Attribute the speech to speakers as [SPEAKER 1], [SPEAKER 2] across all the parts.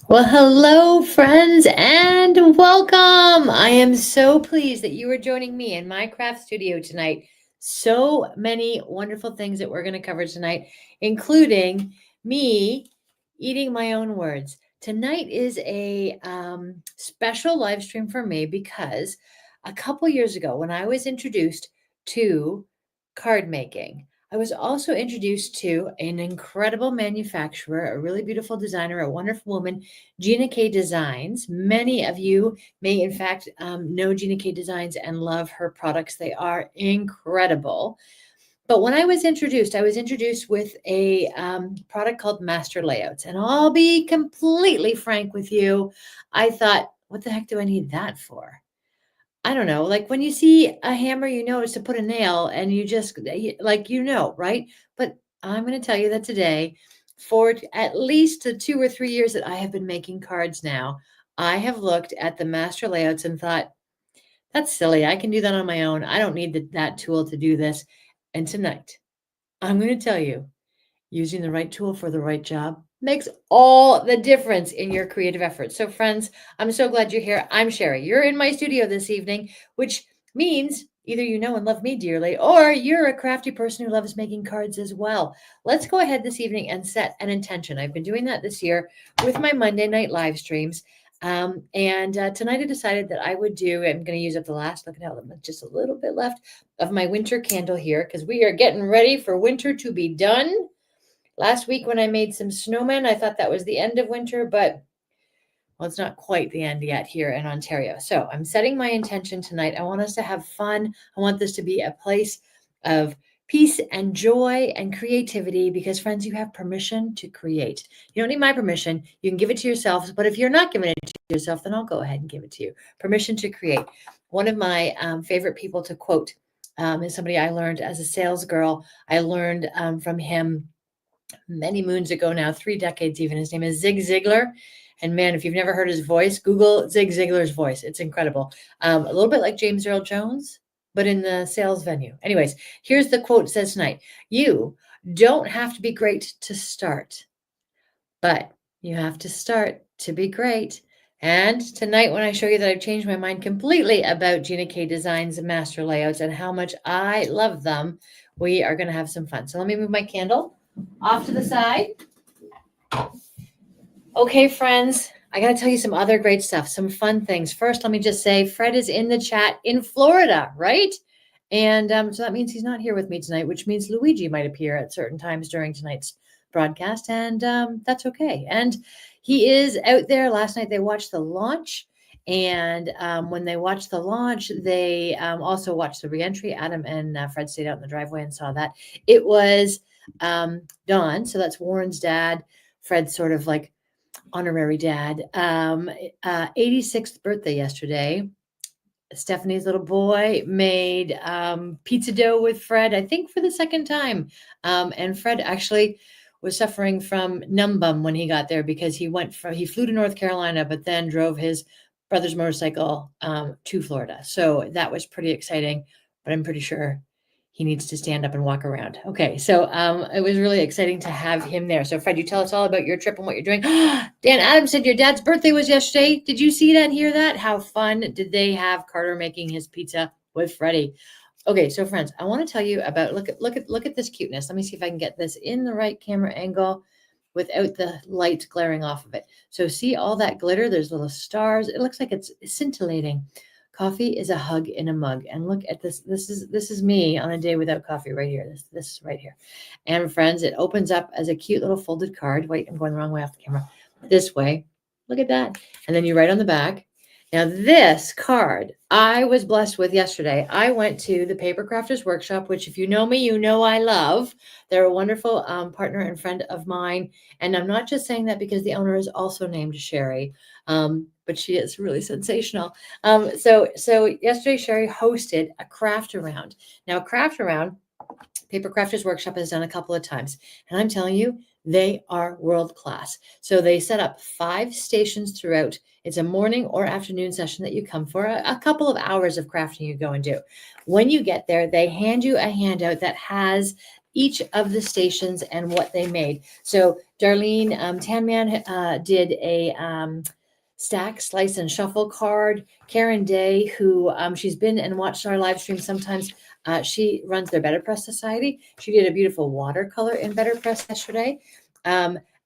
[SPEAKER 1] Well, hello, friends, and welcome. I am so pleased that you are joining me in my craft studio tonight. So many wonderful things that we're going to cover tonight, including me eating my own words. Tonight is a special live stream for me because a couple years ago, when I was introduced to card making, I was also introduced to an incredible manufacturer, a really beautiful designer, a wonderful woman, Gina K Designs. Many of you may, in fact, know Gina K Designs and love her products. They are incredible. But when I was introduced with a product called Master Layouts. And I'll be completely frank with you. I thought, what the heck do I need that for? I don't know, like when you see a hammer, you know it's to put a nail and you just right? But I'm going to tell you that today, for at least the 2 or 3 years that I have been making cards now, I have looked at the master layouts and thought, that's silly. I can do that on my own. I don't need that tool to do this. And tonight, I'm going to tell you, using the right tool for the right job makes all the difference in your creative efforts. So, friends, I'm so glad you're here. I'm Sherry. You're in my studio this evening, which means either you know and love me dearly, or you're a crafty person who loves making cards as well. Let's go ahead this evening and set an intention. I've been doing that this year with my Monday night live streams. And tonight I decided that I would I'm going to use up the last, look at how just a little bit left of my winter candle here, because we are getting ready for winter to be done. Last week when I made some snowmen, I thought that was the end of winter, but well, it's not quite the end yet here in Ontario. So I'm setting my intention tonight. I want us to have fun. I want this to be a place of peace and joy and creativity because, friends, you have permission to create. You don't need my permission. You can give it to yourself. But if you're not giving it to yourself, then I'll go ahead and give it to you. Permission to create. One of my favorite people to quote is somebody I learned as a sales girl. I learned from him many moons ago now, 3 decades even. His name is Zig Ziglar. And man, if you've never heard his voice, Google Zig Ziglar's voice. It's incredible. A little bit like James Earl Jones, but in the sales venue. Anyways, here's the quote it says tonight. You don't have to be great to start, but you have to start to be great. And tonight, when I show you that I've changed my mind completely about Gina K Designs and Master Layouts and how much I love them, we are going to have some fun. So let me move my candle off to the side. Okay, friends, I got to tell you some other great stuff, some fun things. First, let me just say Fred is in the chat in Florida, right? And so that means he's not here with me tonight, which means Luigi might appear at certain times during tonight's broadcast, and that's okay. And he is out there. Last night they watched the launch, and when they watched the launch, they also watched the reentry. Adam and Fred stayed out in the driveway and saw that. It was Don, so that's Warren's dad, Fred's sort of like honorary dad, 86th birthday yesterday. Stephanie's little boy made pizza dough with Fred, I think for the second time. And Fred actually was suffering from numbum when he got there because he flew to North Carolina, but then drove his brother's motorcycle to Florida. So that was pretty exciting, but I'm pretty sure he needs to stand up and walk around. Okay, so it was really exciting to have him there. So Fred, you tell us all about your trip and what you're doing. Dan Adams said your dad's birthday was yesterday. Did you see that and hear that? How fun did they have Carter making his pizza with Freddie? Okay, so friends, I want to tell you about look at this cuteness. Let me see if I can get this in the right camera angle without the light glaring off of it. So see all that glitter? There's little stars. It looks like it's scintillating. Coffee is a hug in a mug. And look at this. This is me on a day without coffee right here. This right here. And friends, it opens up as a cute little folded card. Wait, I'm going the wrong way off the camera. This way. Look at that. And then you write on the back. Now this card I was blessed with yesterday. I went to the Paper Crafters Workshop, which if you know me, you know I love. They're a wonderful partner and friend of mine. And I'm not just saying that because the owner is also named Sherry, but she is really sensational. So yesterday, Sherry hosted a craft around. Now, a craft around, Paper Crafters Workshop has done a couple of times. And I'm telling you, they are world class. So they set up 5 stations throughout. It's a morning or afternoon session that you come for, a couple of hours of crafting you go and do. When you get there, they hand you a handout that has each of the stations and what they made. So Darlene Tanman did a stack, slice, and shuffle card. Karen Day, who she's been and watched our live stream sometimes, she runs their Better Press Society. She did a beautiful watercolor in Better Press yesterday.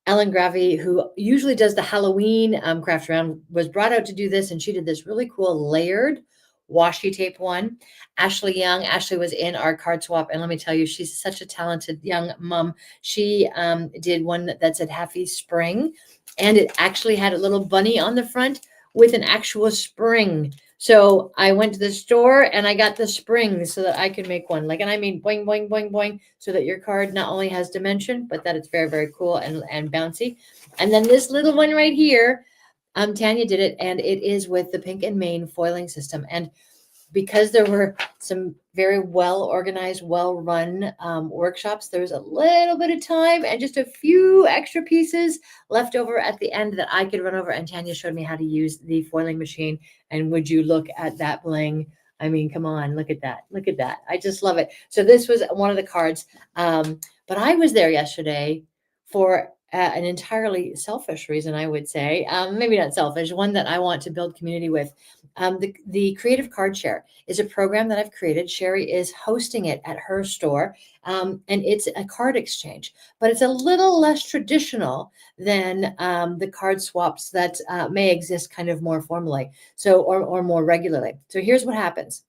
[SPEAKER 1] Ellen Gravy, who usually does the Halloween craft round, was brought out to do this, and she did this really cool layered washi tape one. Ashley Young. Ashley was in our card swap, and let me tell you, she's such a talented young mom. She did one that said Happy Spring, and it actually had a little bunny on the front with an actual spring. So I went to the store and I got the springs so that I could make one. Like, and I mean, boing, boing, boing, boing, so that your card not only has dimension, but that it's very, very cool and bouncy. And then this little one right here, Tanya did it, and it is with the Pink and Main foiling system. And because there were some very well organized, well run workshops, there was a little bit of time and just a few extra pieces left over at the end that I could run over. And Tanya showed me how to use the foiling machine. And would you look at that bling? I mean, come on, look at that. Look at that. I just love it. So this was one of the cards. But I was there yesterday for an entirely selfish reason, I would say. Maybe not selfish, one that I want to build community with. The Creative Card Share is a program that I've created. Sherry is hosting it at her store, and it's a card exchange, but it's a little less traditional than the card swaps that may exist kind of more formally, so or more regularly. So here's what happens.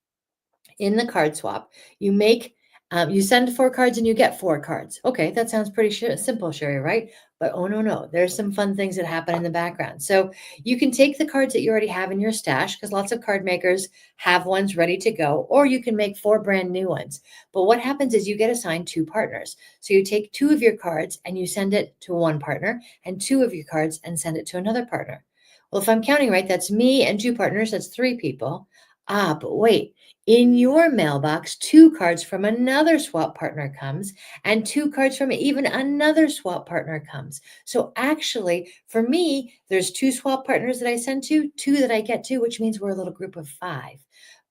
[SPEAKER 1] In the card swap, you send 4 cards and you get 4 cards. Okay, that sounds pretty simple, Sherry, right? But oh no, there's some fun things that happen in the background. So you can take the cards that you already have in your stash, because lots of card makers have ones ready to go, or you can make 4 brand new ones. But what happens is you get assigned 2 partners. So you take 2 of your cards and you send it to one partner, and 2 of your cards and send it to another partner. Well, if I'm counting right, that's me and 2 partners, that's 3 people. But wait. In your mailbox, 2 cards from another swap partner comes, and 2 cards from even another swap partner comes. So actually, for me, there's 2 swap partners that I send to, 2 that I get to, which means we're a little group of 5.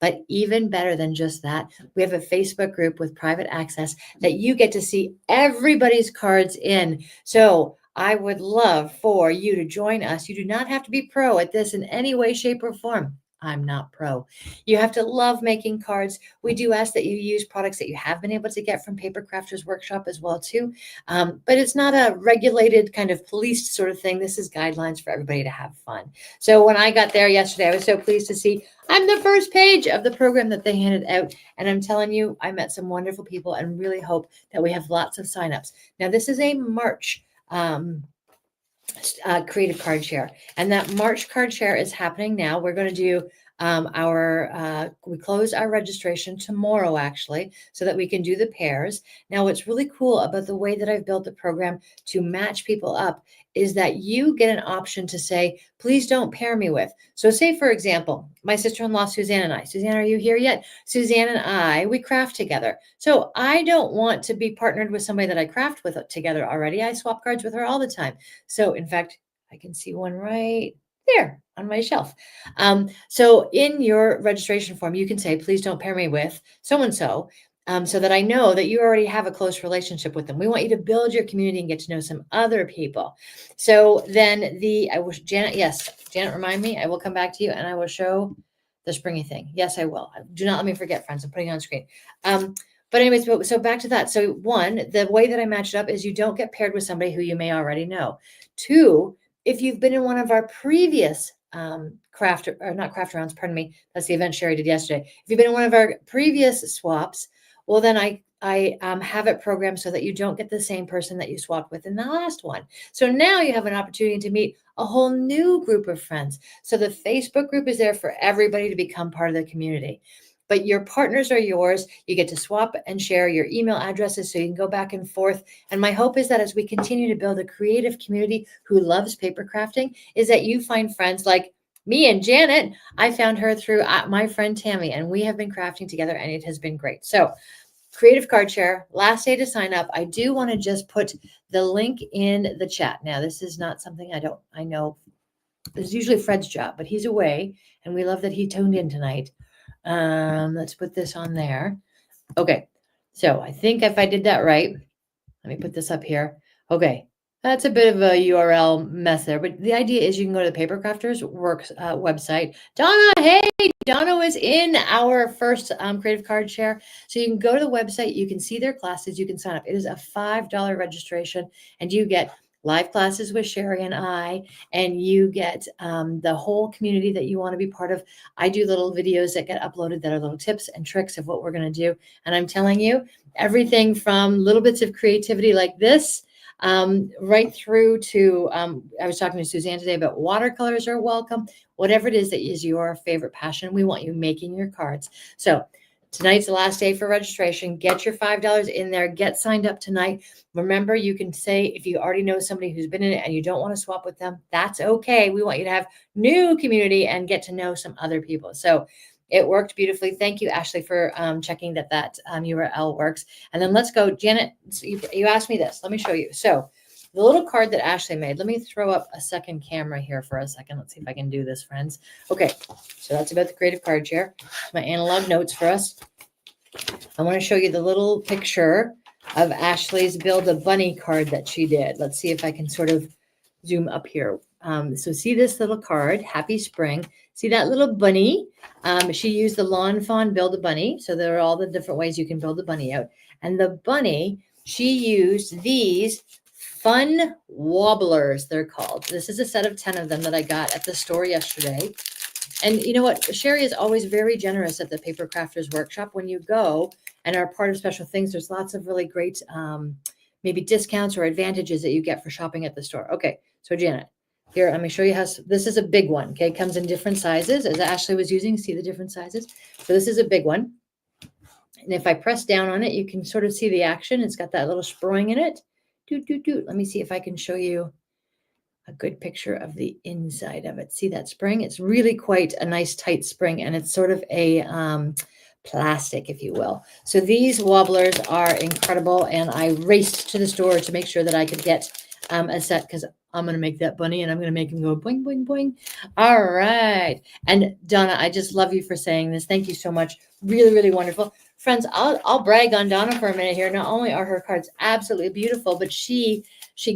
[SPEAKER 1] But even better than just that, we have a Facebook group with private access that you get to see everybody's cards in. So I would love for you to join us. You do not have to be pro at this in any way, shape, or form. I'm not pro. You have to love making cards. We do ask that you use products that you have been able to get from Paper Crafters Workshop as well too. But it's not a regulated kind of policed sort of thing. This is guidelines for everybody to have fun. So when I got there yesterday, I was so pleased to see I'm the first page of the program that they handed out. And I'm telling you, I met some wonderful people and really hope that we have lots of signups. Now, this is a March creative card share, and that March card share is happening now. We're going to do We close our registration tomorrow, actually, so that we can do the pairs. Now, what's really cool about the way that I've built the program to match people up is that you get an option to say, please don't pair me with. So say, for example, my sister-in-law, Suzanne and I. Suzanne, are you here yet? Suzanne and I, we craft together. So I don't want to be partnered with somebody that I craft with together already. I swap cards with her all the time. So in fact, I can see one right there on my shelf. So in your registration form, you can say, please don't pair me with so-and-so. So that I know that you already have a close relationship with them. We want you to build your community and get to know some other people. So then I wish Janet, yes, Janet, remind me, I will come back to you and I will show the springy thing. Yes, I will. Do not let me forget, friends. I'm putting it on screen. But anyways, so back to that. So one, the way that I match it up is you don't get paired with somebody who you may already know. Two, if you've been in one of our previous craft or not craft rounds, pardon me, that's the event Sherry did yesterday. If you've been in one of our previous swaps, well, then I have it programmed so that you don't get the same person that you swapped with in the last one. So now you have an opportunity to meet a whole new group of friends. So the Facebook group is there for everybody to become part of the community. But your partners are yours. You get to swap and share your email addresses so you can go back and forth. And my hope is that as we continue to build a creative community who loves paper crafting, is that you find friends like me and Janet. I found her through my friend Tammy, and we have been crafting together, and it has been great. So Creative Card Share, last day to sign up. I do want to just put the link in the chat. Now, this is not something I know. This is usually Fred's job, but he's away, and we love that he tuned in tonight. Let's put this on there. Okay, so I think if I did that right, let me put this up here. Okay, that's a bit of a URL mess there, but the idea is you can go to the Paper Crafters Works website. Donna, hey, Donna was in our first Creative Card Share. So you can go to the website, you can see their classes, you can sign up. It is a $5 registration, and you get live classes with Sherry and I, and you get the whole community that you want to be part of. I do little videos that get uploaded that are little tips and tricks of what we're going to do. And I'm telling you, everything from little bits of creativity like this, right through to, I was talking to Suzanne today about watercolors are welcome. Whatever it is that is your favorite passion, we want you making your cards. So tonight's the last day for registration. Get your $5 in there. Get signed up tonight. Remember, you can say if you already know somebody who's been in it and you don't want to swap with them, that's okay. We want you to have new community and get to know some other people. So it worked beautifully. Thank you, Ashley, for checking that URL works. And then let's go. Janet, you asked me this. Let me show you. So the little card that Ashley made, let me throw up a second camera here for a second. Let's see if I can do this, friends. Okay, so that's about the Creative Card Share. My analog notes for us. I want to show you the little picture of Ashley's Build a Bunny card that she did. Let's see if I can sort of zoom up here. So see this little card, Happy Spring. See that little bunny? She used the Lawn Fawn Build a Bunny. So there are all the different ways you can build a bunny out. And the bunny, she used these fun wobblers, they're called. This is a set of 10 of them that I got at the store yesterday. And you know what? Sherry is always very generous at the Paper Crafters Workshop. When you go and are part of special things, there's lots of really great maybe discounts or advantages that you get for shopping at the store. Okay, so Janet, here, let me show you how, this is a big one, okay? It comes in different sizes, as Ashley was using, see the different sizes? So this is a big one. And if I press down on it, you can sort of see the action. It's got that little spring in it. Let me see if I can show you a good picture of the inside of it. See that spring? It's really quite a nice tight spring, and it's sort of a plastic, if you will. So these wobblers are incredible, and I raced to the store to make sure that I could get a set because I'm going to make that bunny and I'm going to make him go boing, boing, boing. All right. And Donna, I just love you for saying this. Thank you so much. Really, really wonderful. Friends, I'll brag on Donna for a minute here. Not only are her cards absolutely beautiful, but she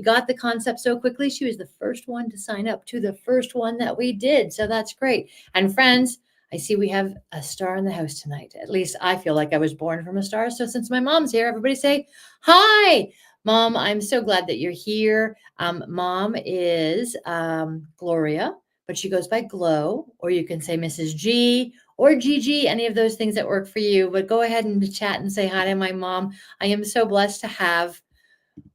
[SPEAKER 1] got the concept so quickly. She was the first one to sign up to the first one that we did. So that's great. And friends, I see we have a star in the house tonight. At least I feel like I was born from a star. So since my mom's here, everybody say, hi, Mom. I'm so glad that you're here. Mom is Gloria, but she goes by Glow, or you can say Mrs. G or Gigi, any of those things that work for you. But go ahead and chat and say hi to my mom. I am so blessed to have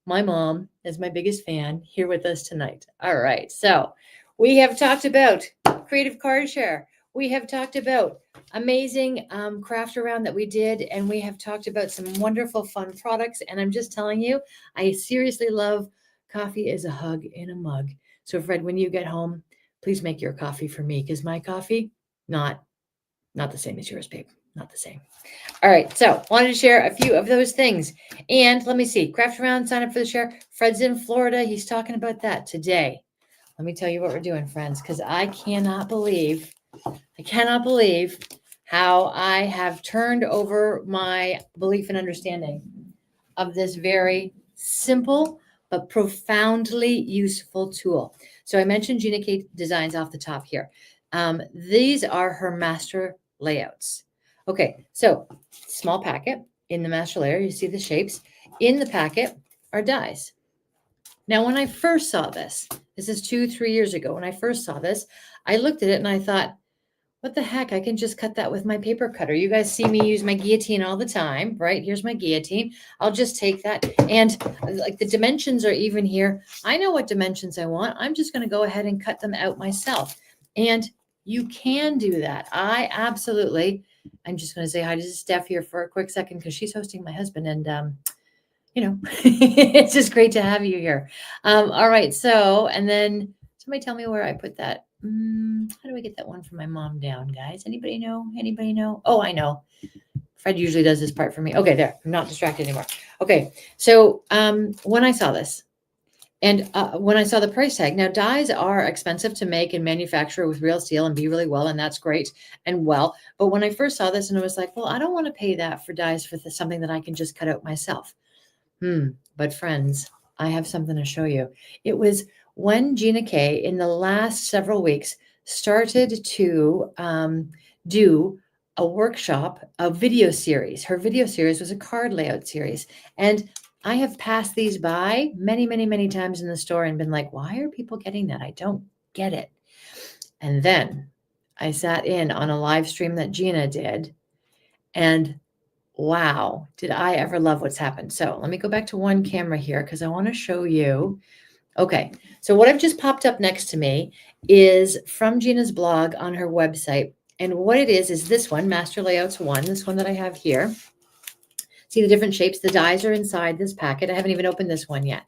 [SPEAKER 1] my mom as my biggest fan here with us tonight. All right. So we have talked about Creative Card Share. We have talked about amazing craft around that we did, and we have talked about some wonderful, fun products. And I'm just telling you, I seriously love coffee is a hug in a mug. So, Fred, when you get home, please make your coffee for me because my coffee, not the same as yours, babe. Not the same. All right. So wanted to share a few of those things. And let me see. Craft around, sign up for the share. Fred's in Florida. He's talking about that today. Let me tell you what we're doing, friends, because I cannot believe how I have turned over my belief and understanding of this very simple but profoundly useful tool. So I mentioned Gina K Designs off the top here. These are her master layouts. Okay, so small packet in the master layer, you see the shapes. In the packet are dies. Now, when I first saw this is 2-3 years ago, when I first saw this, I looked at it and I thought, what the heck? I can just cut that with my paper cutter. You guys see me use my guillotine all the time, right? Here's my guillotine. I'll just take that. And like the dimensions are even here. I know what dimensions I want. I'm just going to go ahead and cut them out myself. And you can do that. I'm just going to say hi to Steph here for a quick second because she's hosting my husband. And, it's just great to have you here. All right. So, and then somebody tell me where I put that. How do I get that one from my mom down, guys? Anybody know? Anybody know? Oh, I know. Fred usually does this part for me. Okay, there. I'm not distracted anymore. Okay, so when I saw this, and when I saw the price tag, now dies are expensive to make and manufacture with real steel and be really well, and that's great and well. But when I first saw this, and I was like, well, I don't want to pay that for dies for something that I can just cut out myself. But friends, I have something to show you. It was when Gina K in the last several weeks started to do a workshop, a video series. Her video series was a card layout series. And I have passed these by many, many, many times in the store and been like, why are people getting that? I don't get it. And then I sat in on a live stream that Gina did, and wow, did I ever love what's happened. So let me go back to one camera here because I want to show you. Okay, so what I've just popped up next to me is from Gina's blog on her website. And what it is this one, Master Layouts 1, this one that I have here. See the different shapes? The dies are inside this packet. I haven't even opened this one yet.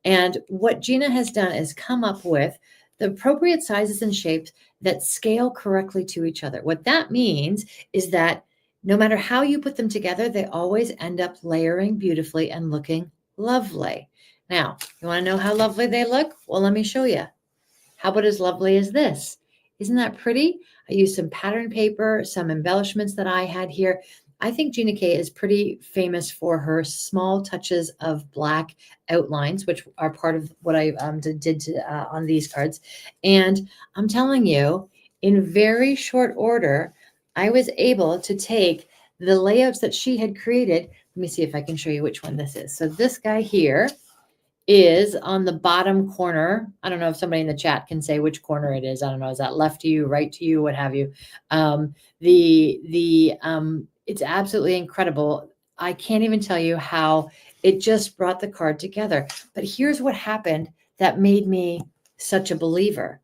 [SPEAKER 1] And what Gina has done is come up with the appropriate sizes and shapes that scale correctly to each other. What that means is that no matter how you put them together, they always end up layering beautifully and looking lovely. Now, you want to know how lovely they look? Well, let me show you. How about as lovely as this? Isn't that pretty? I used some pattern paper, some embellishments that I had here. I think Gina K is pretty famous for her small touches of black outlines, which are part of what I did on these cards. And I'm telling you, in very short order, I was able to take the layouts that she had created. Let me see if I can show you which one this is. So this guy here is on the bottom corner. I don't know if somebody in the chat can say which corner it is. I don't know. Is that left to you, right to you, what have you? It's absolutely incredible. I can't even tell you how it just brought the card together. But here's what happened that made me such a believer.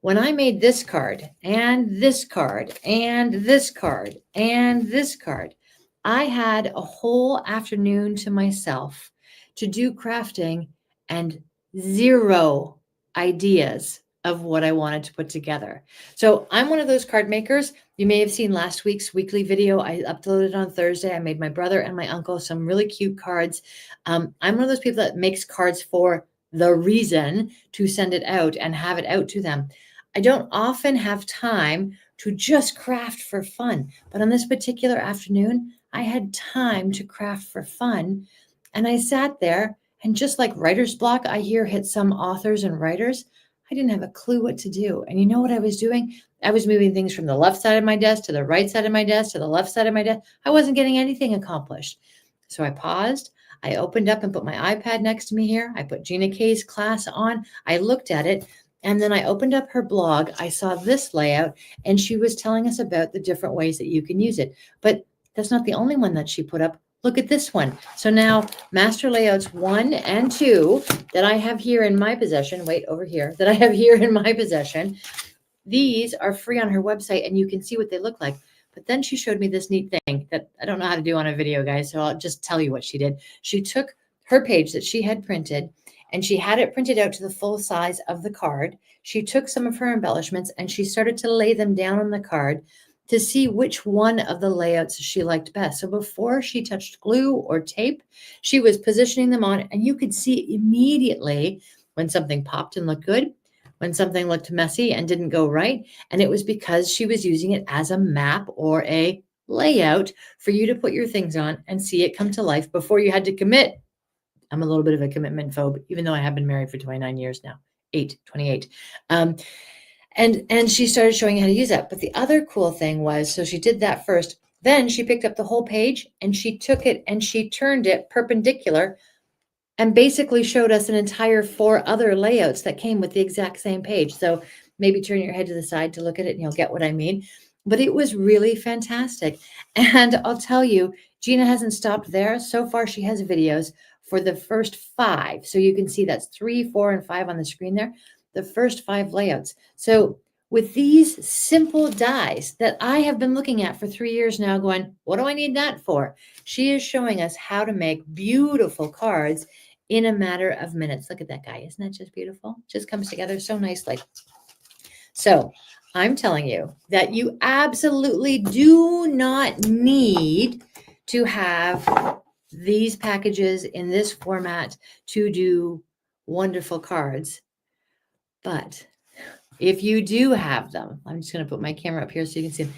[SPEAKER 1] When I made this card and this card and this card and this card, I had a whole afternoon to myself to do crafting and zero ideas of what I wanted to put together. So I'm one of those card makers. You may have seen last week's weekly video. I uploaded on Thursday. I made my brother and my uncle some really cute cards. I'm one of those people that makes cards for the reason to send it out and have it out to them. I don't often have time to just craft for fun, but on this particular afternoon, I had time to craft for fun. And I sat there, and just like writer's block, I hear hit some authors and writers, I didn't have a clue what to do. And you know what I was doing? I was moving things from the left side of my desk to the right side of my desk to the left side of my desk. I wasn't getting anything accomplished. So I paused. I opened up and put my iPad next to me here. I put Gina K's class on. I looked at it. And then I opened up her blog. I saw this layout, and she was telling us about the different ways that you can use it. But that's not the only one that she put up. Look at this one. So now Master Layouts 1 and 2 that I have here in my possession, that I have here in my possession, These are free on her website and you can see what they look like. But then she showed me this neat thing that I don't know how to do on a video, guys. So I'll just tell you what she did. She took her page that she had printed and she had it printed out to the full size of the card. She took some of her embellishments and she started to lay them down on the card to see which one of the layouts she liked best. So before she touched glue or tape, she was positioning them on, and you could see immediately when something popped and looked good, when something looked messy and didn't go right. And it was because she was using it as a map or a layout for you to put your things on and see it come to life before you had to commit. I'm a little bit of a commitment phobe, even though I have been married for 29 years now, 28. And she started showing how to use that. But the other cool thing was, so she did that first. Then she picked up the whole page and she took it and she turned it perpendicular and basically showed us an entire 4 other layouts that came with the exact same page. So maybe turn your head to the side to look at it and you'll get what I mean. But it was really fantastic. And I'll tell you, Gina hasn't stopped there. So far, she has videos for the first 5. So you can see that's 3, 4, and 5 on the screen there. The first 5 layouts. So with these simple dies that I have been looking at for 3 years now, going, what do I need that for? She is showing us how to make beautiful cards in a matter of minutes. Look at that guy. Isn't that just beautiful? Just comes together so nicely. So I'm telling you that you absolutely do not need to have these packages in this format to do wonderful cards. But if you do have them, I'm just going to put my camera up here so you can see them.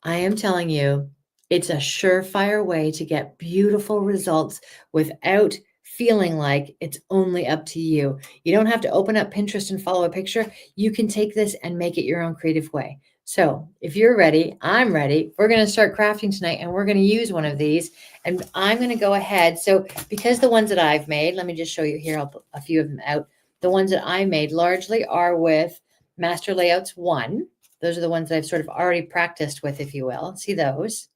[SPEAKER 1] I am telling you, it's a surefire way to get beautiful results without feeling like it's only up to you. You don't have to open up Pinterest and follow a picture. You can take this and make it your own creative way. So if you're ready, I'm ready. We're going to start crafting tonight and we're going to use one of these. And I'm going to go ahead. So because the ones that I've made, let me just show you here. I'll put a few of them out. The ones that I made largely are with Master Layouts 1. Those are the ones that I've sort of already practiced with, if you will. See those?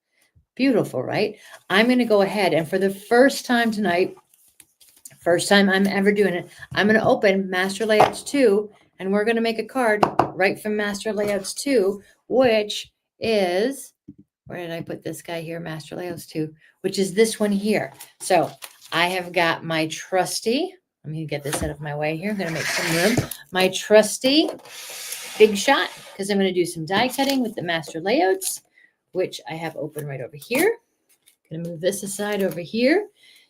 [SPEAKER 1] Beautiful, right? I'm going to go ahead and for the first time tonight, first time I'm ever doing it, I'm going to open Master Layouts 2 and we're going to make a card right from Master Layouts 2, which is, where did I put this guy here? Master Layouts 2, which is this one here. So I have got my trusty, let me get this out of my way here. I'm going to make some room. My trusty Big Shot, because I'm going to do some die cutting with the Master Layouts, which I have open right over here. I'm going to move this aside over here.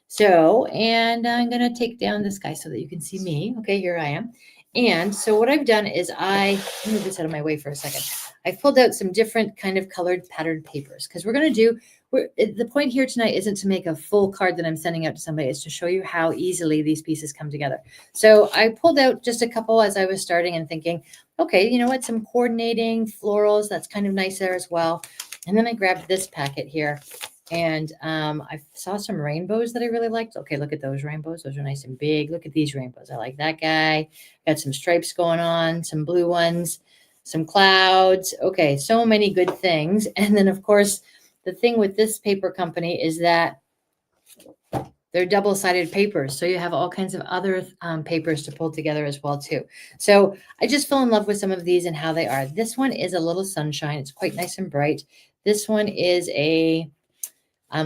[SPEAKER 1] So, and I'm going to take down this guy so that you can see me. Okay, here I am. And so what I've done is move this out of my way for a second. I've pulled out some different kind of colored patterned papers because we're going to do, the point here tonight isn't to make a full card that I'm sending out to somebody. It's to show you how easily these pieces come together. So I pulled out just a couple as I was starting and thinking, okay, you know what, some coordinating florals. That's kind of nice there as well. And then I grabbed this packet here. And I saw some rainbows that I really liked. Okay, look at those rainbows. Those are nice and big. Look at these rainbows. I like that guy. Got some stripes going on, some blue ones, some clouds. Okay, so many good things. And then, of course, the thing with this paper company is that they're double-sided papers. So you have all kinds of other papers to pull together as well, too. So I just fell in love with some of these and how they are. This one is a little sunshine. It's quite nice and bright. This one is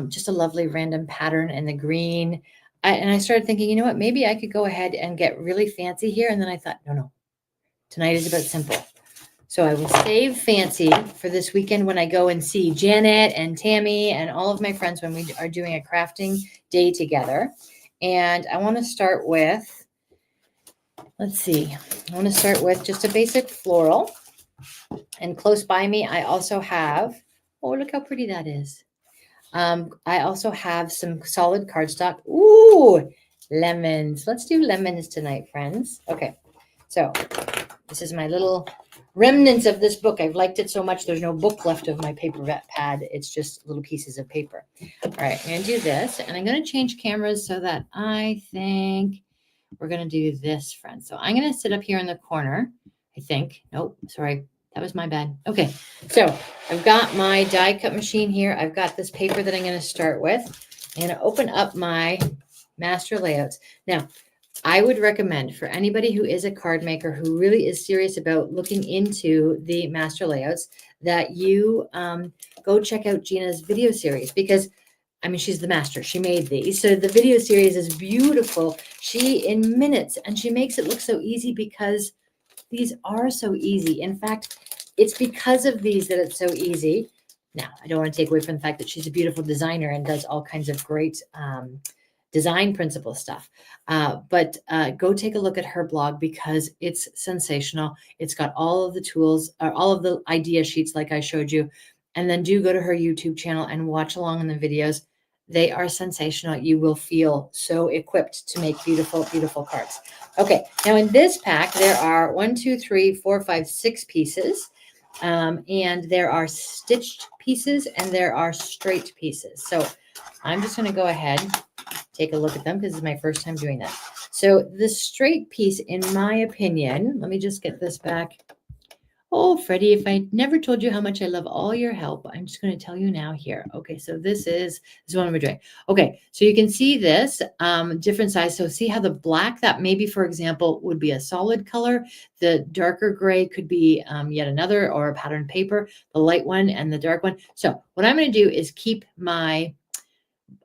[SPEAKER 1] just a lovely random pattern in the green. And I started thinking, you know what, maybe I could go ahead and get really fancy here. And then I thought, no, tonight is about simple. So I will save fancy for this weekend when I go and see Janet and Tammy and all of my friends when we are doing a crafting day together. And I want to start with, let's see, I want to start with just a basic floral. And close by me, I also have, oh, look how pretty that is. I also have some solid cardstock. Ooh, lemons. Let's do lemons tonight, friends. Okay, so this is my little remnants of this book. I've liked it so much. There's no book left of my paper pad. It's just little pieces of paper. All right, I'm going to do this, and I'm going to change cameras so that I think we're going to do this, friends. So I'm going to sit up here in the corner, I think. Nope, sorry. That was my bad. Okay, so I've got my die cut machine here. I've got this paper that I'm going to start with. I'm going to open up my Master Layouts. Now, I would recommend for anybody who is a card maker who really is serious about looking into the master layouts that you go check out Gina's video series, because I mean, she's the master. She made these. So the video series is beautiful. She in minutes, and she makes it look so easy because these are so easy. In fact, it's because of these that it's so easy. Now, I don't want to take away from the fact that she's a beautiful designer and does all kinds of great design principle stuff. But go take a look at her blog because it's sensational. It's got all of the tools, or all of the idea sheets like I showed you. And then do go to her YouTube channel and watch along in the videos. They are sensational. You will feel so equipped to make beautiful, beautiful cards. Okay, now in this pack, there are 6 pieces. And there are stitched pieces and there are straight pieces. So I'm just going to go ahead, take a look at them because this is my first time doing that. So the straight piece, in my opinion, let me just get this back. Oh, Freddie, if I never told you how much I love all your help, I'm just going to tell you now here. Okay, so this is what we're doing. Okay, so you can see this different size. So see how the black, that maybe, for example, would be a solid color. The darker gray could be yet another, or a patterned paper, the light one and the dark one. So what I'm going to do is keep my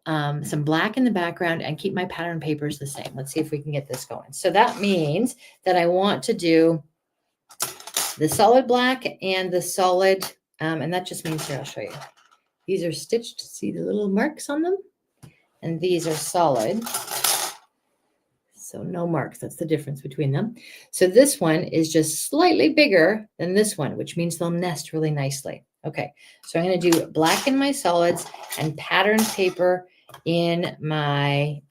[SPEAKER 1] some black in the background and keep my pattern papers the same. Let's see if we can get this going. So that means that I want to do the solid black and the solid, and that just means, here, I'll show you. These are stitched, see the little marks on them? And these are solid. So no marks, that's the difference between them. So this one is just slightly bigger than this one, which means they'll nest really nicely. Okay, so I'm going to do black in my solids and patterned paper in my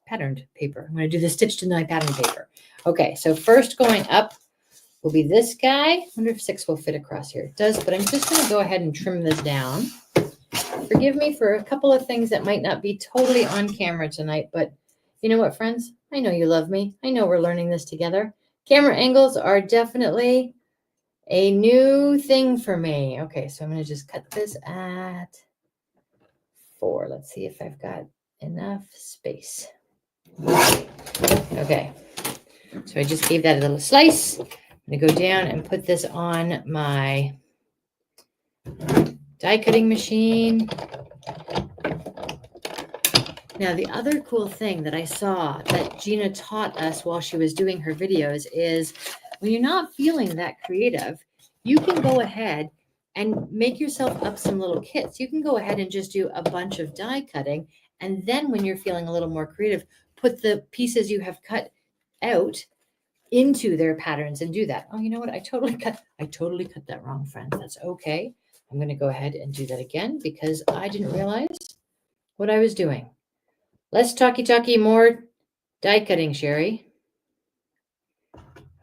[SPEAKER 1] patterned paper. I'm going to do the stitched in my patterned paper. Okay, so first going up will be this guy. I wonder if 6 will fit across here. It does, but I'm just going to go ahead and trim this down. Forgive me for a couple of things that might not be totally on camera tonight, but you know what, friends? I know you love me. I know we're learning this together. Camera angles are definitely a new thing for me. Okay, so I'm going to just cut this at 4. Let's see if I've got enough space. Okay, so I just gave that a little slice. I'm going to go down and put this on my die cutting machine. Now, the other cool thing that I saw that Gina taught us while she was doing her videos is when you're not feeling that creative, you can go ahead and make yourself up some little kits. You can go ahead and just do a bunch of die cutting. And then when you're feeling a little more creative, put the pieces you have cut out into their patterns and do that. Oh, you know what? I totally cut that wrong, friends. That's okay. I'm going to go ahead and do that again because I didn't realize what I was doing. Less talky, more die cutting, Sherry.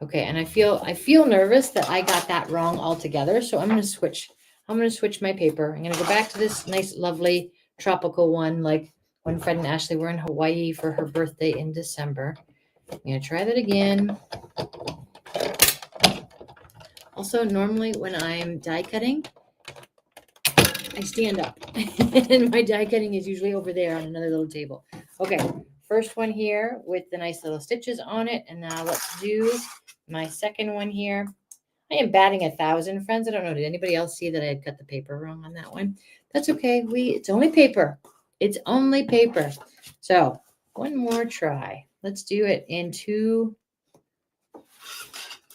[SPEAKER 1] Okay, and I feel nervous that I got that wrong altogether. So I'm going to switch. I'm going to switch my paper. I'm going to go back to this nice, lovely tropical one, like when Fred and Ashley were in Hawaii for her birthday in December. I'm going to try that again. Also, normally when I'm die cutting, I stand up and my die cutting is usually over there on another little table. Okay, first one here with the nice little stitches on it. And now let's do my second one here. I am batting 1,000, friends. I don't know. Did anybody else see that I had cut the paper wrong on that one? That's okay. It's only paper. It's only paper. So one more try. Let's do it in 2.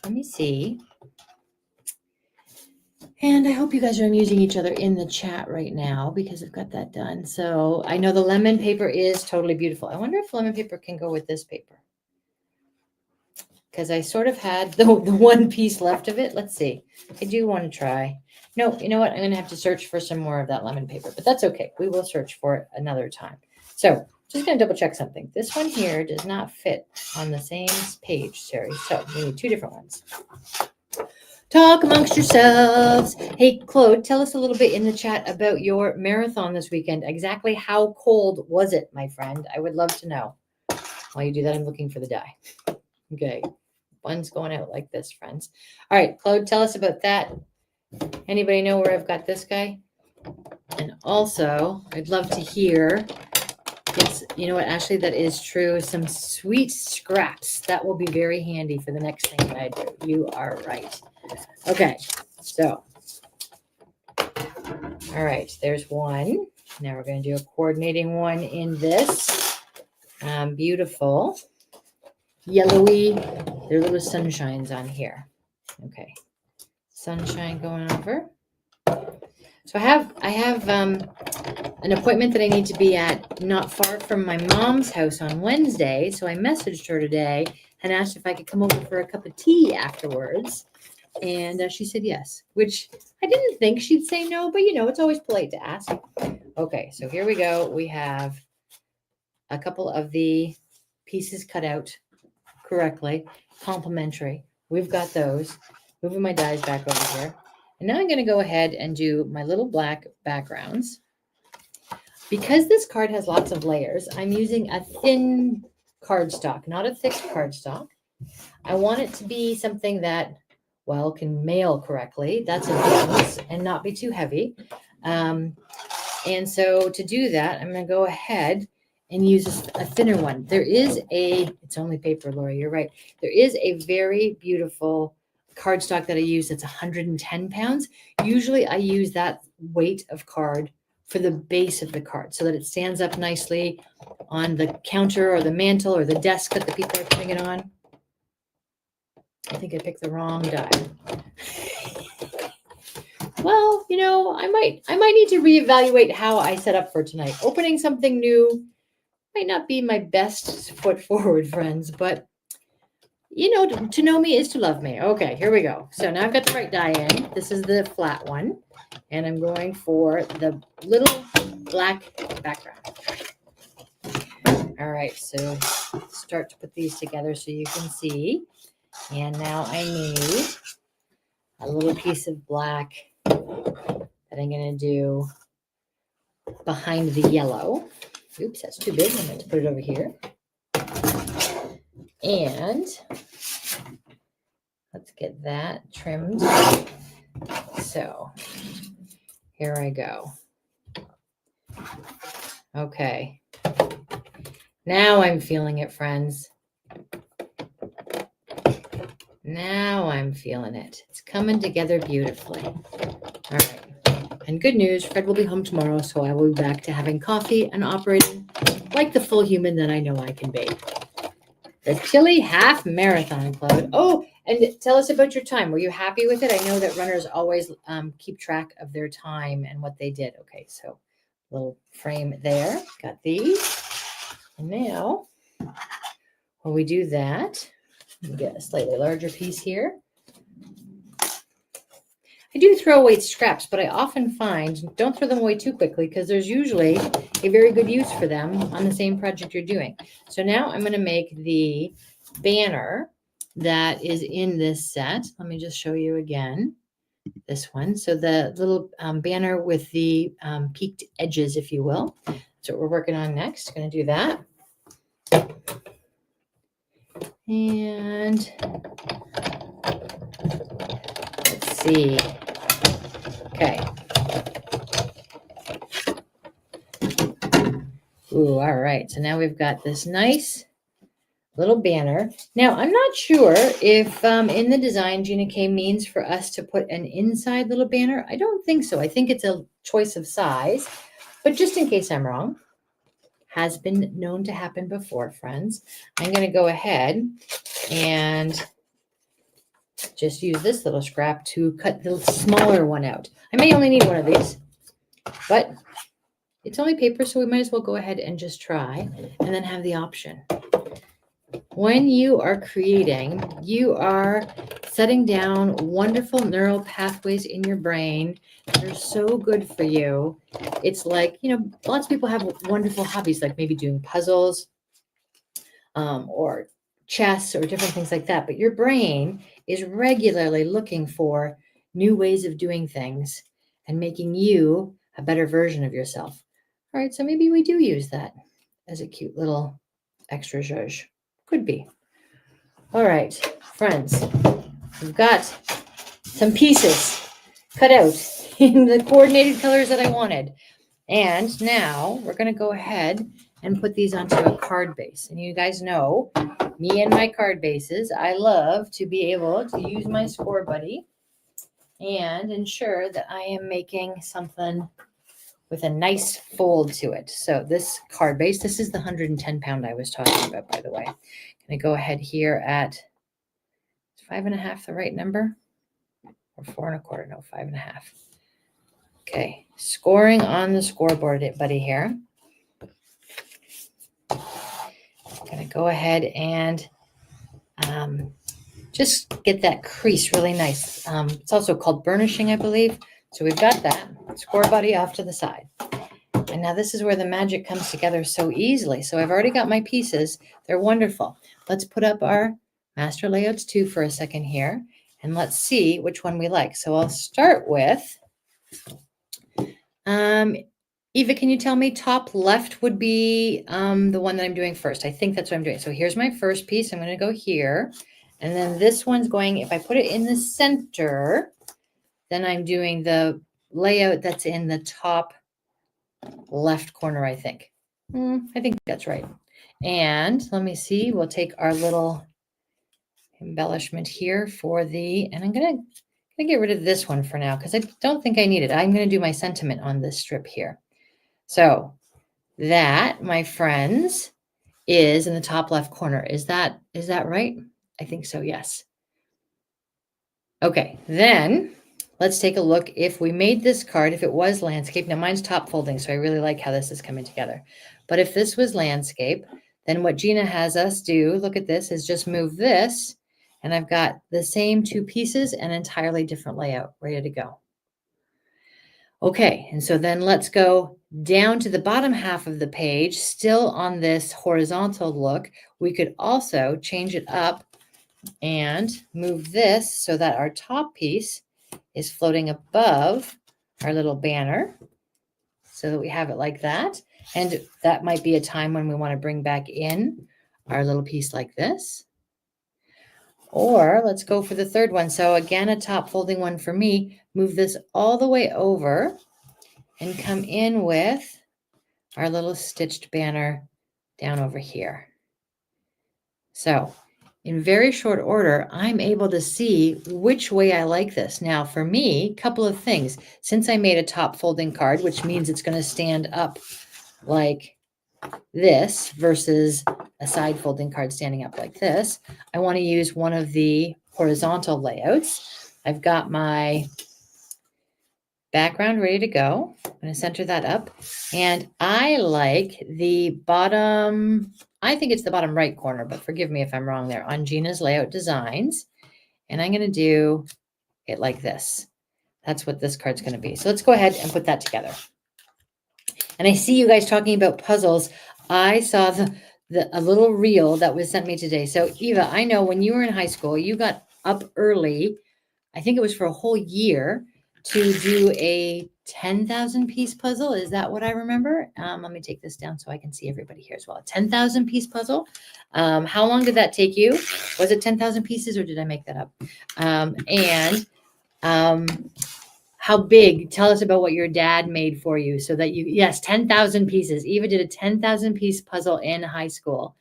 [SPEAKER 1] Let me see. And I hope you guys are amusing each other in the chat right now because I've got that done. So I know the lemon paper is totally beautiful. I wonder if lemon paper can go with this paper. Because I sort of had the one piece left of it. Let's see. I do want to try. No, you know what? I'm going to have to search for some more of that lemon paper. But that's okay. We will search for it another time. So just going to double check something. This one here does not fit on the same page, Sherry. So we need 2 different ones. Talk amongst yourselves. Hey, Claude, tell us a little bit in the chat about your marathon this weekend. Exactly how cold was it, my friend? I would love to know. While you do that, I'm looking for the die. Okay. One's going out like this, friends. All right, Claude, tell us about that. Anybody know where I've got this guy? And also, I'd love to hear Yes, you know what, Ashley, that is true. Some sweet scraps. That will be very handy for the next thing that I do. You are right. Okay, so, all right, there's one. Now we're going to do a coordinating one in this beautiful yellowy, there are little sunshines on here. Okay, sunshine going over. So I have an appointment that I need to be at not far from my mom's house on Wednesday. So I messaged her today and asked if I could come over for a cup of tea afterwards. And she said yes, which I didn't think she'd say no, but it's always polite to ask. Okay, so here we go. We have a couple of the pieces cut out correctly, complimentary. We've got those. Moving my dies back over here. And now I'm going to go ahead and do my little black backgrounds. Because this card has lots of layers, I'm using a thin cardstock, not a thick cardstock. I want it to be something that, well, can mail correctly. That's a bonus, and not be too heavy. And so to do that, I'm going to go ahead and use a thinner one. It's only paper, Lori, you're right. There is a very beautiful cardstock that I use that's 110 pounds. Usually I use that weight of card for the base of the card so that it stands up nicely on the counter or the mantle or the desk that the people are putting it on. I think I picked the wrong die. Well, I might need to reevaluate how I set up for tonight. Opening something new might not be my best foot forward, friends, but to know me is to love me. Okay, here we go. So now I've got the right die in. This is the flat one, and I'm going for the little black background. All right, so start to put these together so you can see. And now I need a little piece of black that I'm going to do behind the yellow. Oops, that's too big. I'm going to put it over here. And let's get that trimmed. So here I go. Okay. Now I'm feeling it, friends. Now I'm feeling it. It's coming together beautifully. All right. And good news, Fred will be home tomorrow, so I will be back to having coffee and operating like the full human that I know I can be. The Chile Half Marathon Club. Oh, and tell us about your time. Were you happy with it? I know that runners always keep track of their time and what they did. Okay, so little frame there. Got these. And now, while we do that, we get a slightly larger piece here. I do throw away scraps, but I often find don't throw them away too quickly because there's usually a very good use for them on the same project you're doing. So now I'm going to make the banner that is in this set. Let me just show you again this one. So the little banner with the peaked edges, if you will. That's what we're working on next. Going to do that. And let's see. Okay. Ooh, all right. So now we've got this nice little banner. Now, I'm not sure if in the design Gina K means for us to put an inside little banner. I don't think so. I think it's a choice of size. But just in case I'm wrong, has been known to happen before, friends. I'm going to go ahead and just use this little scrap to cut the smaller one out. I may only need one of these, but it's only paper, so we might as well go ahead and just try and then have the option. When you are creating, you are setting down wonderful neural pathways in your brain that are so good for you. It's like, lots of people have wonderful hobbies, like maybe doing puzzles or chess or different things like that. But your brain is regularly looking for new ways of doing things and making you a better version of yourself. All right, so maybe we do use that as a cute little extra zhuzh. Could be. All right, friends, we've got some pieces cut out in the coordinated colors that I wanted. And now we're going to go ahead and put these onto a card base. And you guys know me and my card bases, I love to be able to use my Score Buddy and ensure that I am making something with a nice fold to it. So this card base, this is the 110 pound I was talking about, by the way. I'm going to go ahead here at 5.5, the right number? Or 4.25? No, 5.5. Okay, scoring on the scoreboard, buddy here. I'm going to go ahead and just get that crease really nice. It's also called burnishing, I believe. So we've got that Score Buddy off to the side. And now this is where the magic comes together so easily. So I've already got my pieces. They're wonderful. Let's put up our Master Layouts 2 for a second here. And let's see which one we like. So I'll start with, Eva, can you tell me top left would be the one that I'm doing first? I think that's what I'm doing. So here's my first piece. I'm going to go here. And then this one's going, if I put it in the center, then I'm doing the layout that's in the top left corner, I think. I think that's right. And let me see, we'll take our little embellishment here for the, and I'm going to get rid of this one for now because I don't think I need it. I'm going to do my sentiment on this strip here. So that, my friends, is in the top left corner. Is that right? I think so, yes. Okay, then let's take a look if we made this card, if it was landscape. Now mine's top folding, so I really like how this is coming together. But if this was landscape, then what Gina has us do, look at this, is just move this, and I've got the same two pieces, an entirely different layout, ready to go. Okay, and so then let's go down to the bottom half of the page, still on this horizontal look. We could also change it up and move this so that our top piece is floating above our little banner so that we have it like that. And that might be a time when we want to bring back in our little piece like this. Or let's go for the third one. So again, a top folding one for me. Move this all the way over and come in with our little stitched banner down over here. So in very short order, I'm able to see which way I like this. Now, for me, a couple of things. Since I made a top folding card, which means it's going to stand up like this versus a side folding card standing up like this, I want to use one of the horizontal layouts. I've got my background ready to go. I'm going to center that up. And I like the bottom, I think it's the bottom right corner, but forgive me if I'm wrong there, on Gina's Layout Designs. And I'm going to do it like this. That's what this card's going to be. So let's go ahead and put that together. And I see you guys talking about puzzles. I saw a little reel that was sent me today. So Eva, I know when you were in high school, you got up early, I think it was for a whole year, to do a 10,000 piece puzzle. Is that what I remember? Let me take this down so I can see everybody here as well. A 10,000 piece puzzle. How long did that take you? Was it 10,000 pieces or did I make that up? How big? Tell us about what your dad made for you so that you, yes, 10,000 pieces. Eva did a 10,000 piece puzzle in high school.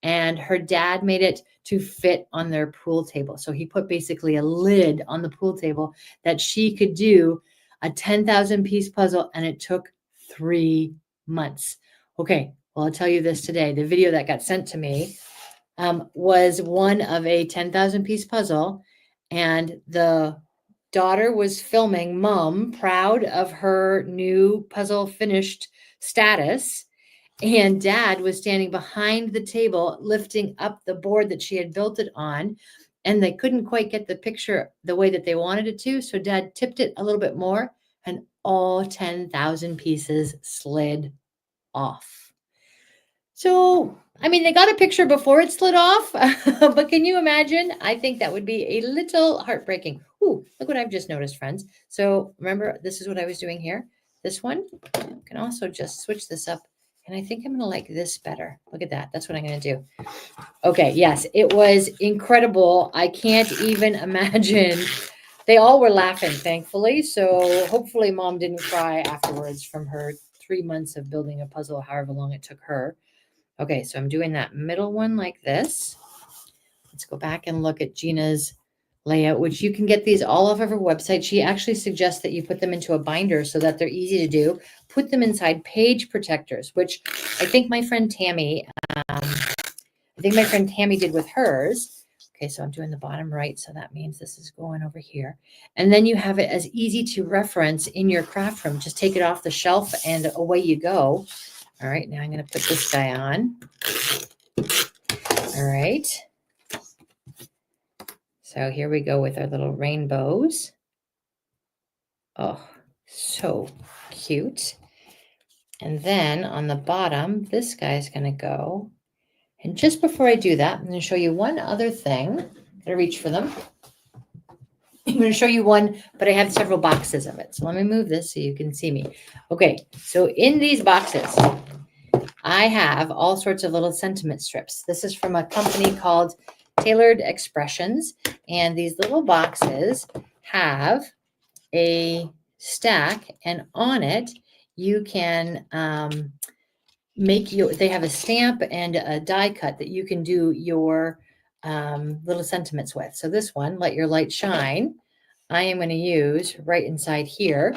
[SPEAKER 1] And her dad made it to fit on their pool table. So he put basically a lid on the pool table that she could do a 10,000 piece puzzle, and it took 3 months. Okay, well, I'll tell you this today. The video that got sent to me was one of a 10,000 piece puzzle, and the daughter was filming mom, proud of her new puzzle finished status. And dad was standing behind the table, lifting up the board that she had built it on. And they couldn't quite get the picture the way that they wanted it to. So dad tipped it a little bit more and all 10,000 pieces slid off. So, I mean, they got a picture before it slid off, but can you imagine? I think that would be a little heartbreaking. Ooh, look what I've just noticed, friends. So remember, this is what I was doing here. This one, you can also just switch this up. And I think I'm going to like this better. Look at that. That's what I'm going to do. Okay. Yes, it was incredible. I can't even imagine. They all were laughing, thankfully. So hopefully mom didn't cry afterwards from her 3 months of building a puzzle, however long it took her. Okay, so I'm doing that middle one like this. Let's go back and look at Gina's layout, which you can get these all off of her website. She actually suggests that you put them into a binder so that they're easy to do. Put them inside page protectors, which I think my friend Tammy, did with hers. Okay, so I'm doing the bottom right, so that means this is going over here. And then you have it as easy to reference in your craft room. Just take it off the shelf and away you go. All right, now I'm going to put this guy on. All right. So here we go with our little rainbows. Oh, so cute. And then on the bottom, this guy's going to go. And just before I do that, I'm going to show you one other thing. Gotta reach for them. I'm going to show you one, but I have several boxes of it. So let me move this so you can see me. Okay, so in these boxes, I have all sorts of little sentiment strips. This is from a company called Tailored Expressions. And these little boxes have a stack, and on it, you can they have a stamp and a die cut that you can do your little sentiments with. So this one, Let Your Light Shine, I am going to use right inside here.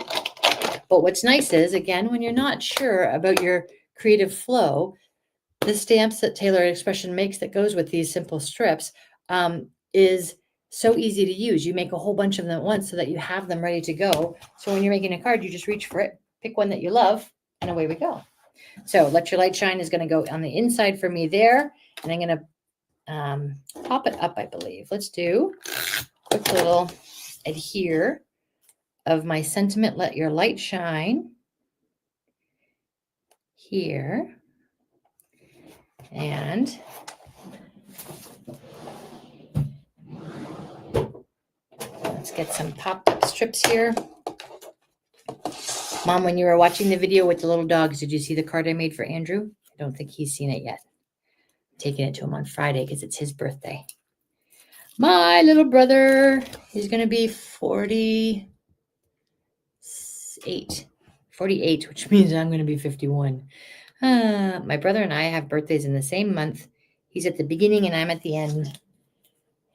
[SPEAKER 1] But what's nice is, again, when you're not sure about your creative flow, the stamps that Tailored Expression makes that goes with these simple strips is so easy to use. You make a whole bunch of them at once so that you have them ready to go. So when you're making a card, you just reach for it, pick one that you love, and away we go. So Let Your Light Shine is going to go on the inside for me there. And I'm going to pop it up, I believe. Let's do a quick little adhere of my sentiment, Let Your Light Shine here. And let's get some popped up strips here. Mom, when you were watching the video with the little dogs, did you see the card I made for Andrew? I don't think he's seen it yet. I'm taking it to him on Friday because it's his birthday. My little brother, he's going to be 48, which means I'm going to be 51. My brother and I have birthdays in the same month. He's at the beginning and I'm at the end.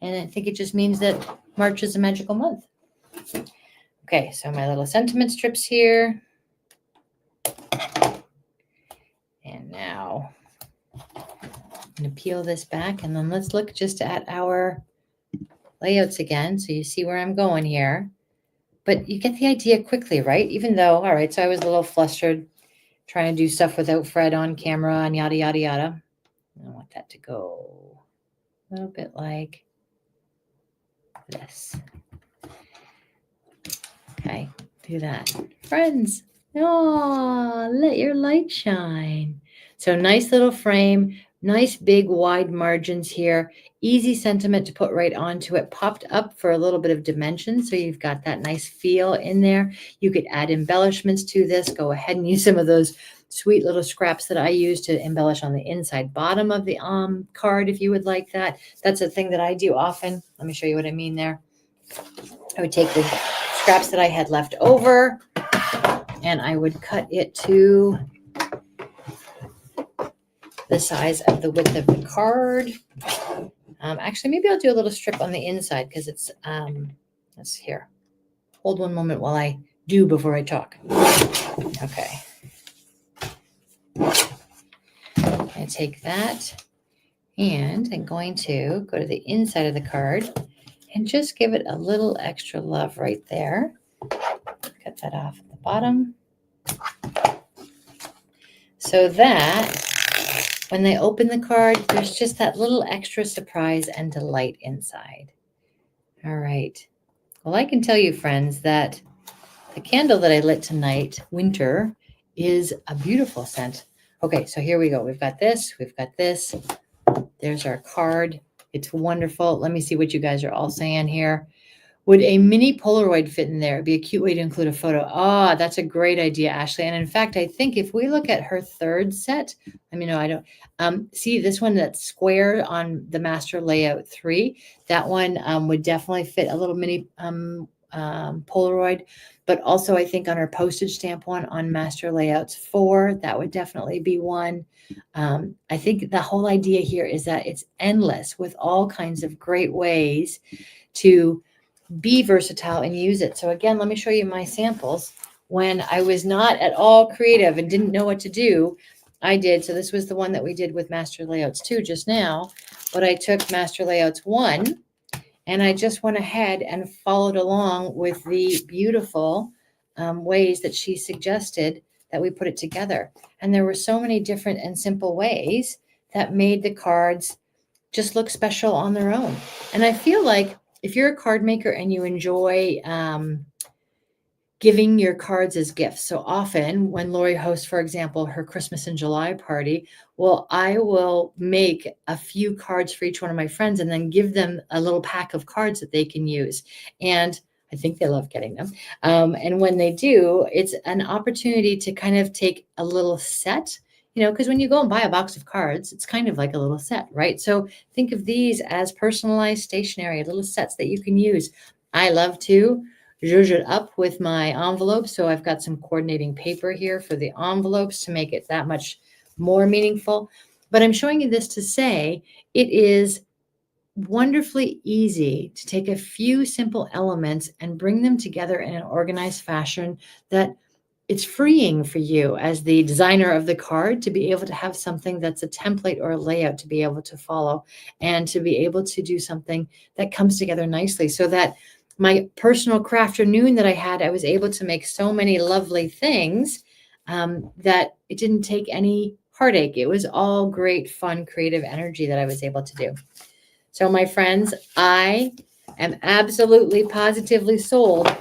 [SPEAKER 1] And I think it just means that March is a magical month. Okay, so my little sentiment strips here. And now I'm going to peel this back, and then let's look just at our layouts again so you see where I'm going here. But you get the idea quickly, right? Even though, all right, so I was a little flustered trying to do stuff without Fred on camera and yada, yada, yada. I want that to go a little bit like this. Okay, do that. Friends, oh, let your light shine. So nice little frame, nice big wide margins here, easy sentiment to put right onto it, popped up for a little bit of dimension. So you've got that nice feel in there. You could add embellishments to this. Go ahead and use some of those sweet little scraps that I use to embellish on the inside bottom of the card if you would like that. That's a thing that I do often. Let me show you what I mean there. I would take the scraps that I had left over and I would cut it to the size of the width of the card. Actually, maybe I'll do a little strip on the inside because it's, let's here. Hold one moment while I do before I talk. Okay. I take that and I'm going to go to the inside of the card and just give it a little extra love right there. Cut that off at the bottom. So that when they open the card, there's just that little extra surprise and delight inside. All right. Well, I can tell you, friends, that the candle that I lit tonight, Winter, is a beautiful scent. Okay, so here we go. We've got this. We've got this. There's our card. It's wonderful. Let me see what you guys are all saying here. Would a mini Polaroid fit in there? It'd be a cute way to include a photo. Oh, that's a great idea, Ashley. And in fact, I think if we look at her third set, I mean, no, I don't see this one that's square on the master layout 3. That one would definitely fit a little mini Polaroid, but also I think on our postage stamp one on Master Layouts 4, that would definitely be one. I think the whole idea here is that it's endless with all kinds of great ways to be versatile and use it. So again, let me show you my samples. When I was not at all creative and didn't know what to do, I did. So this was the one that we did with Master Layouts 2 just now, but I took Master Layouts 1 and I just went ahead and followed along with the beautiful ways that she suggested that we put it together. And there were so many different and simple ways that made the cards just look special on their own. And I feel like if you're a card maker and you enjoy giving your cards as gifts. So often when Lori hosts, for example, her Christmas in July party, well, I will make a few cards for each one of my friends and then give them a little pack of cards that they can use. And I think they love getting them. And when they do, it's an opportunity to kind of take a little set, because when you go and buy a box of cards, it's kind of like a little set, right? So think of these as personalized stationery, little sets that you can use. I love to zhuzh it up with my envelopes. So I've got some coordinating paper here for the envelopes to make it that much more meaningful. But I'm showing you this to say it is wonderfully easy to take a few simple elements and bring them together in an organized fashion that it's freeing for you as the designer of the card to be able to have something that's a template or a layout to be able to follow and to be able to do something that comes together nicely so that my personal craft afternoon that I had, I was able to make so many lovely things that it didn't take any heartache. It was all great, fun, creative energy that I was able to do. So my friends, I am absolutely positively sold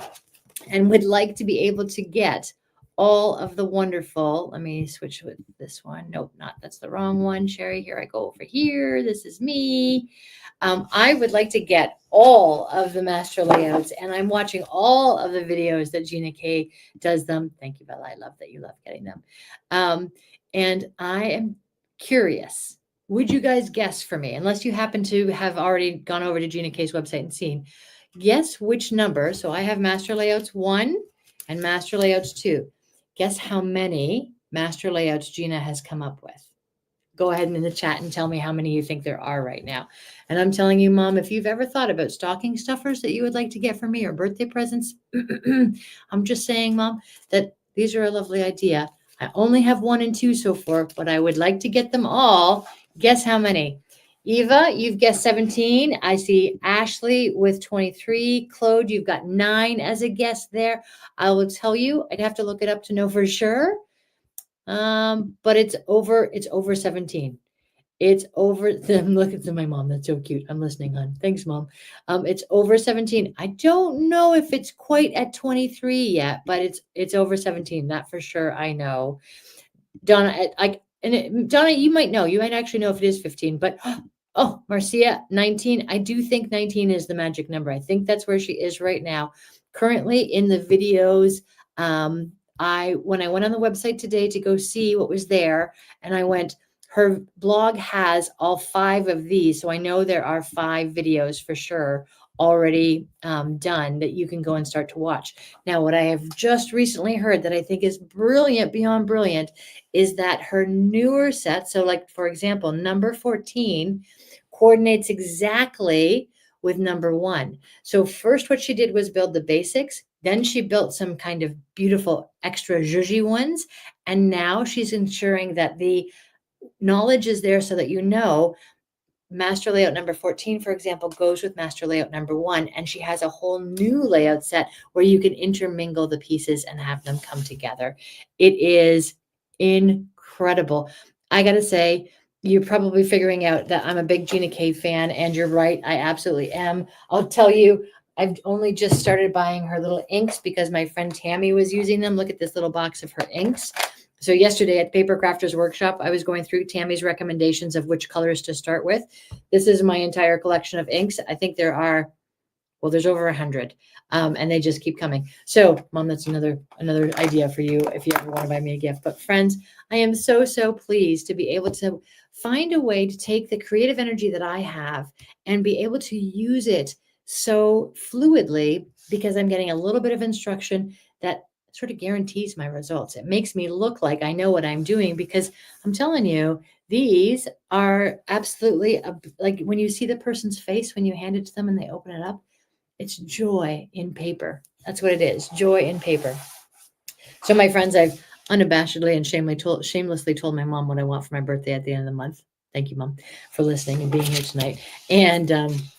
[SPEAKER 1] and would like to be able to get all of the wonderful, let me switch with this one. Nope, that's the wrong one, Sherry. Here I go over here. This is me. I would like to get all of the master layouts, and I'm watching all of the videos that Gina K does them. Thank you, Bella. I love that you love getting them. And I am curious. Would you guys guess for me, unless you happen to have already gone over to Gina K's website and seen, guess which number? So I have master layouts 1 and master layouts 2. Guess how many master layouts Gina has come up with? Go ahead and in the chat and tell me how many you think there are right now. And I'm telling you, Mom, if you've ever thought about stocking stuffers that you would like to get for me or birthday presents, I'm just saying, Mom, that these are a lovely idea. I only have 1 and 2 so far, but I would like to get them all. Guess how many? Eva, you've guessed 17. I see Ashley with 23. Claude, you've got 9 as a guess there. I will tell you, I'd have to look it up to know for sure. But it's over 17. It's over them. Look at my mom. That's so cute. I'm listening, hon. Thanks, Mom. It's over 17. I don't know if it's quite at 23 yet, but it's over 17. That for sure. I know. Donna, Donna, you might know. You might actually know if it is 15, but oh, Marcia, 19. I do think 19 is the magic number. I think that's where she is right now. Currently in the videos, when I went on the website today to go see what was there, and I went, her blog has all 5 of these. So I know there are 5 videos for sure already done that you can go and start to watch. Now, what I have just recently heard that I think is brilliant, beyond brilliant, is that her newer set, so like, for example, number 14 coordinates exactly with number 1. So first what she did was build the basics. Then she built some kind of beautiful extra zhuzhy ones. And now she's ensuring that the knowledge is there so that master layout number 14, for example, goes with master layout number 1, and she has a whole new layout set where you can intermingle the pieces and have them come together. It is incredible. I got to say, you're probably figuring out that I'm a big Gina K fan, and you're right. I absolutely am. I'll tell you, I've only just started buying her little inks because my friend Tammy was using them. Look at this little box of her inks. So yesterday at Paper Crafters Workshop, I was going through Tammy's recommendations of which colors to start with. This is my entire collection of inks. I think there's over 100, and they just keep coming. So, Mom, that's another idea for you if you ever want to buy me a gift. But friends, I am so, so pleased to be able to find a way to take the creative energy that I have and be able to use it so fluidly because I'm getting a little bit of instruction that sort of guarantees my results. It makes me look like I know what I'm doing because I'm telling you, these are absolutely like when you see the person's face when you hand it to them and they open it up, it's joy in paper. That's what it is, joy in paper. So, my friends, I've unabashedly and shamelessly told my mom what I want for my birthday at the end of the month. Thank you, Mom, for listening and being here tonight. And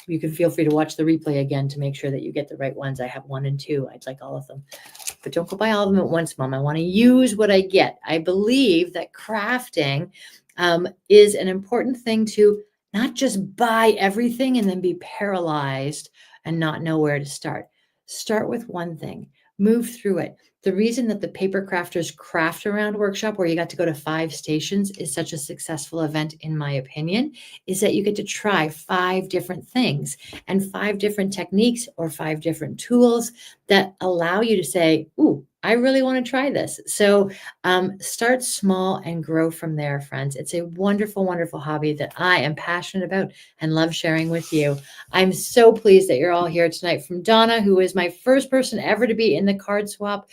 [SPEAKER 1] you can feel free to watch the replay again to make sure that you get the right ones. I have 1 and 2. I'd like all of them. But don't go buy all of them at once, Mom. I want to use what I get. I believe that crafting is an important thing to not just buy everything and then be paralyzed and not know where to start. Start with one thing, move through it. The reason that the Paper Crafters Craft Around workshop, where you got to go to 5 stations, is such a successful event, in my opinion, is that you get to try 5 different things and 5 different techniques or 5 different tools that allow you to say, ooh, I really want to try this. So start small and grow from there, friends. It's a wonderful, wonderful hobby that I am passionate about and love sharing with you. I'm so pleased that you're all here tonight. From Donna, who is my first person ever to be in the card swap,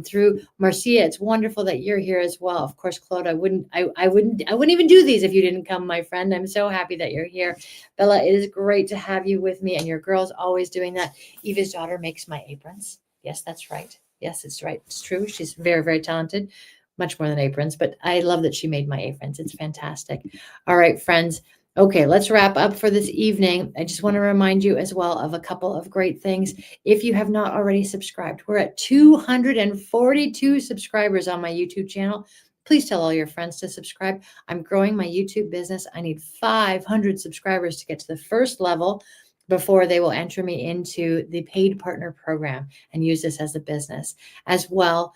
[SPEAKER 1] through Marcia. It's wonderful that you're here as well. Of course, Claude, I wouldn't even do these if you didn't come, my friend. I'm so happy that you're here. Bella, it is great to have you with me, and your girl's always doing that. Eva's daughter makes my aprons. Yes, that's right. Yes, it's right. It's true. She's very, very talented, much more than aprons, but I love that she made my aprons. It's fantastic. All right, friends. Okay, let's wrap up for this evening. I just want to remind you as well of a couple of great things. If you have not already subscribed, we're at 242 subscribers on my YouTube channel. Please tell all your friends to subscribe. I'm growing my YouTube business. I need 500 subscribers to get to the first level before they will enter me into the paid partner program and use this as a business. As well,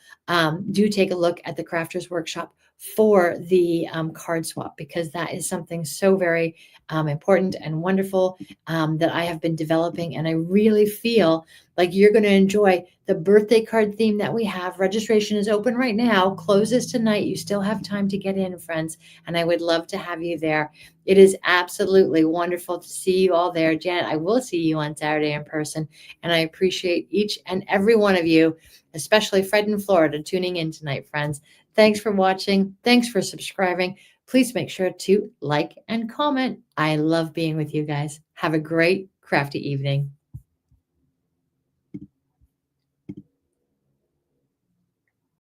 [SPEAKER 1] do take a look at the Crafters Workshop for the card swap, because that is something so very important and wonderful that I have been developing. And I really feel like you're going to enjoy the birthday card theme that we have. Registration is open right now, closes tonight. You still have time to get in, friends, and I would love to have you there. It is absolutely wonderful to see you all there. Janet, I will see you on Saturday in person, and I appreciate each and every one of you, especially Fred in Florida, tuning in tonight, friends. Thanks for watching. Thanks for subscribing. Please make sure to like and comment. I love being with you guys. Have a great crafty evening.